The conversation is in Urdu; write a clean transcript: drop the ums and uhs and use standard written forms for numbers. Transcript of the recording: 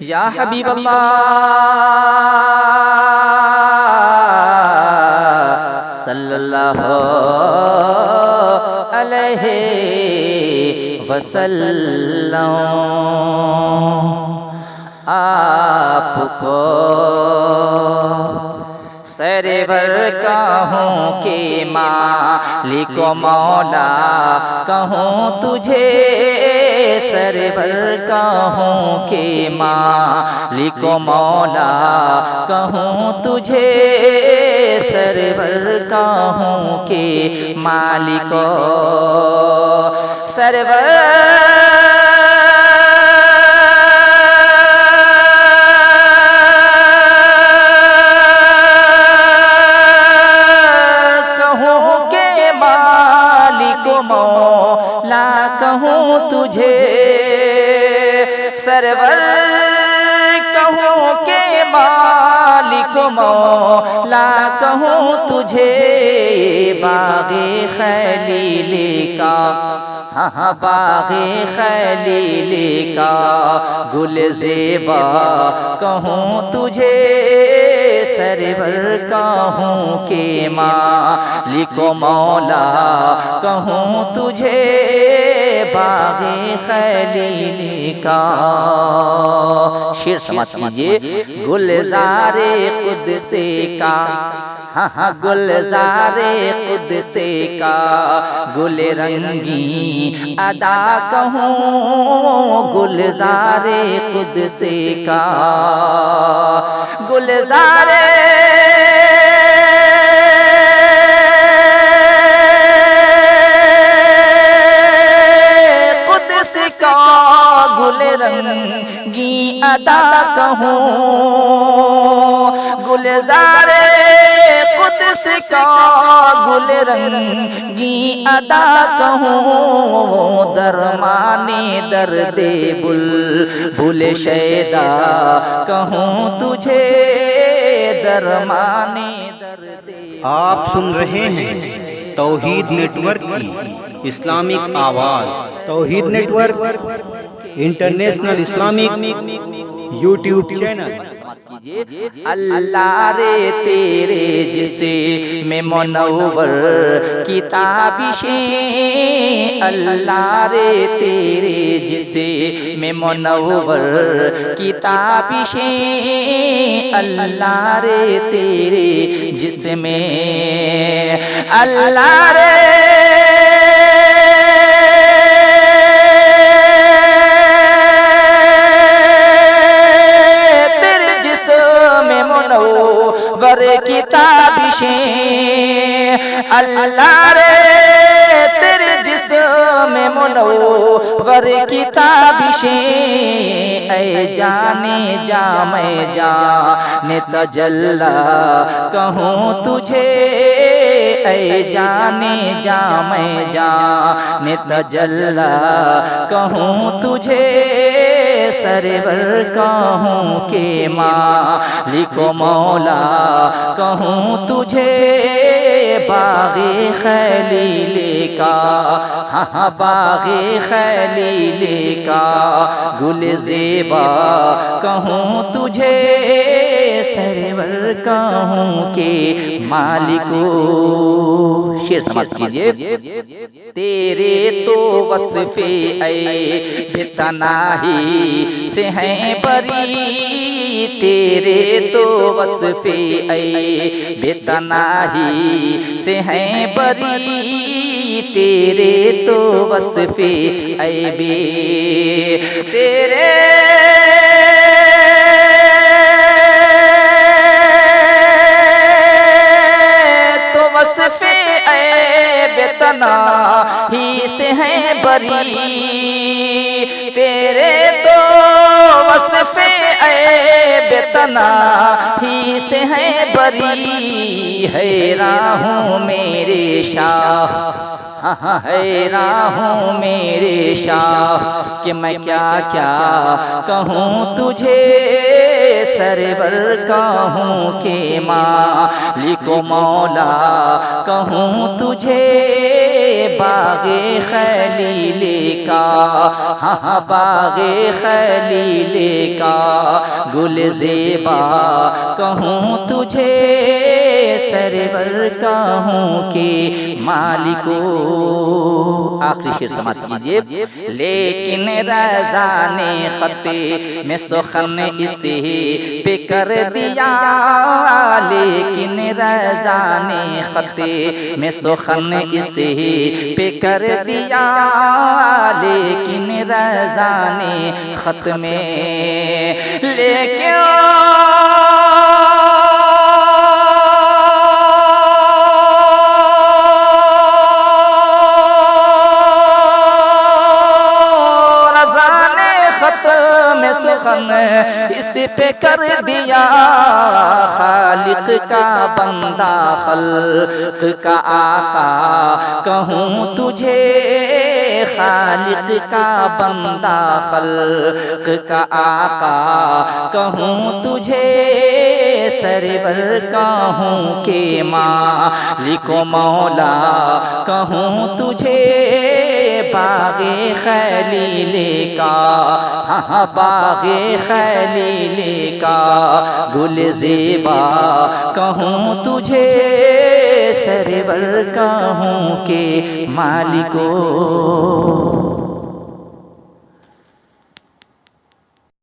یا حبیب اللہ صلی اللہ علیہ وسلم، آپ کو سرور کہوں کہ مالک و مولا کہوں تجھے، سرور کہوں کہ مالک و مولا کہوں تجھے، سرور کہوں کہ مالک و سرور سرور کہوں کہ مالک مولا کہوں تجھے، باغ خلیل کا ہاں باغ خلیل کا گل زیبا کہوں تجھے، سرور کہوں کہ مالک مولا کہوں تجھے، باغ خلیل کا۔ شعر سمجھ کیجئے، گلزار قدس کا ہاں گلزار قدس کا گل رنگی ادا کہوں، گلزار قدس کا گلزار قدس کا گل رنگی ادا کہوں، گلزار قدس کا گل رنگی ادا کہوں، درمانے درد بلبل شیدا کہوں تجھے، درمانے درد۔ آپ سن رہے ہیں توحید نیٹ ورک کی اسلامک آواز، توحید network international Islamic YouTube channel. اللہ رے تیرے جسم میں منور کتابشیں، اللہ رے تیرے جسم میں منور کتابشیں، اللہ رے تیرے جسم میں، اللہ رے کتابشیں، اللہ رے تیرے جسم میں منور کتابشیں، اے جانے جا میں جانے تجلی کہوں تجھے، اے جانے جا میں جانے تجلی کہوں تجھے، سرور کہوں کہ مالک و مولا کہوں تجھے، باغ خلیل کا ہاں باغ خلیل کا گل زیبا کہوں تجھے، سرور کہوں کہ مالک و۔ شعر سمجھ کیجئے، تیرے تو وصف اے بتناہی سے ہیں بری، تیرے تو وصف اے بتناہی سے ہیں بری، تیرے تو وصف اے بے، تیرے تو وصف اے بتناہی سے ہیں بری، تیرے تو وصف اے بتناہی سے ہیں بری، حیران ہوں میرے شاہ حیران ہوں میرے شاہ کہ میں کیا کیا کہوں تجھے، سرور کہوں کہ مالک و مولا کہوں تجھے، باغ خلیل کا ہاں باغ خلیل کا گل زیبا کہوں تجھے سرور کہوں کہ مالکو. آخری شعر سماعت کیجیے. لیکن رضا نے خط میں سخن اسے پہ کر دیا، لیکن رضا نے خط میں سخن اسے پہ کر دیا، لیکن رضا نے خط میں لیکن اس پہ کر دیا. خالق کا بندہ خلق کا آقا کہوں تجھے، خالق کا بندہ خلق کا آقا کہوں تجھے، سرور کہوں کہ مالک و مولا کہوں تجھے. باغ خلیل کا، ہاں باغ خلیل کا گل زیبا کہوں تجھے، سرور کہوں کہ مالکو.